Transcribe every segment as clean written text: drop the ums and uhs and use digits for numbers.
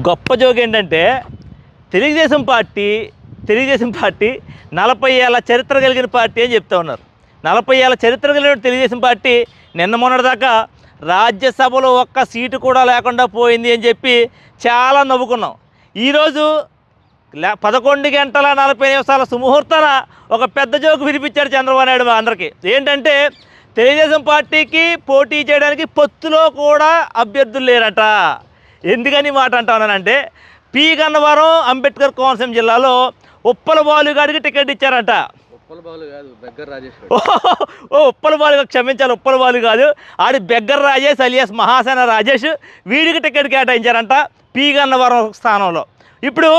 గొప్ప జోక్ ఏంటంటే తెలుగుదేశం పార్టీ 40 ఏళ్ళ చరిత్ర కలిగిన పార్టీ అని చెప్తా ఉన్నారు. 40 ఏళ్ళ చరిత్ర కలిగిన తెలుగుదేశం పార్టీ నిన్న మొన్నటిదాకా రాజ్యసభలో ఒక్క సీటు కూడా లేకుండా పోయింది అని చెప్పి చాలా నవ్వుకున్నాం. ఈరోజు 11 గంటల 40 నిమిషాల సుముహూర్తాన ఒక పెద్ద జోకు వినిపించాడు చంద్రబాబు నాయుడు మా అందరికీ. ఏంటంటే తెలుగుదేశం పార్టీకి పోటీ చేయడానికి పొత్తులో కూడా అభ్యర్థులు లేరట. ఎందుకని మాట అంటానంటే పి గన్నవరం అంబేద్కర్ కోనసీమ జిల్లాలో ఉప్పల బాలుగాడికి టికెట్ ఇచ్చారట. ఉప్పల బాలు క్షమించాలి, ఉప్పల బాలు కాదు, ఆడి బెగ్గర్ రాజేష్ అలియాస్ మహాసేన రాజేష్, వీడికి టికెట్ కేటాయించారంట పి గన్నవరం స్థానంలో. ఇప్పుడు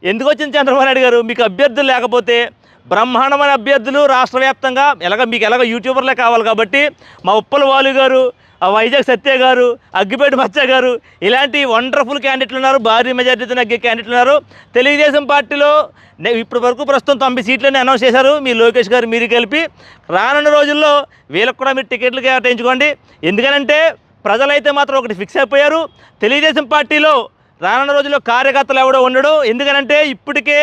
ఎందుకు వచ్చింది చంద్రబాబు నాయుడు గారు? మీకు అభ్యర్థులు లేకపోతే బ్రహ్మాండమైన అభ్యర్థులు రాష్ట్ర వ్యాప్తంగా మీకు ఎలాగ యూట్యూబర్లే కావాలి కాబట్టి మా ఉప్పల బాలు గారు, వైజాగ్ సత్య గారు, అగ్గిపేట మచ్చ గారు, ఇలాంటి వండర్ఫుల్ క్యాండిడేట్లు ఉన్నారు. భారీ మెజార్టీతో నగ్గే క్యాండిడేట్లు ఉన్నారు. తెలుగుదేశం పార్టీలో ఇప్పటి వరకు ప్రస్తుతం 90 సీట్లని అనౌన్స్ చేశారు. మీ లోకేష్ గారు మీరు కలిపి రానున్న రోజుల్లో వీళ్ళకు కూడా మీరు టికెట్లు కేటాయించుకోండి. ఎందుకనంటే ప్రజలైతే మాత్రం ఒకటి ఫిక్స్ అయిపోయారు, తెలుగుదేశం పార్టీలో రానున్న రోజుల్లో కార్యకర్తలు ఎవడో ఉండడు. ఎందుకనంటే ఇప్పటికే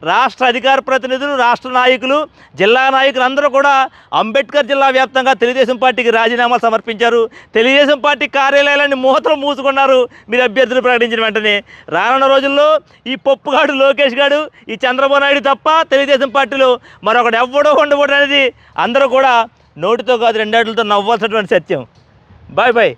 రాష్ట్ర అధికార ప్రతినిధులు, రాష్ట్ర నాయకులు, జిల్లా నాయకులు అందరూ కూడా అంబేద్కర్ జిల్లా వ్యాప్తంగా తెలుగుదేశం పార్టీకి రాజీనామాలు సమర్పించారు. తెలుగుదేశం పార్టీ కార్యాలయాలన్నీ మూతలు మూసుకున్నారు మీరు అభ్యర్థులు ప్రకటించిన వెంటనే. రానున్న రోజుల్లో ఈ పప్పుగాడు లోకేష్ గాడు, ఈ చంద్రబాబు నాయుడు తప్ప తెలుగుదేశం పార్టీలో మరొకటి ఎవడో ఉండకూడదు అనేది అందరూ కూడా నోటితో కాదు 2 ఏళ్లతో నవ్వాల్సినటువంటి సత్యం. Bye bye.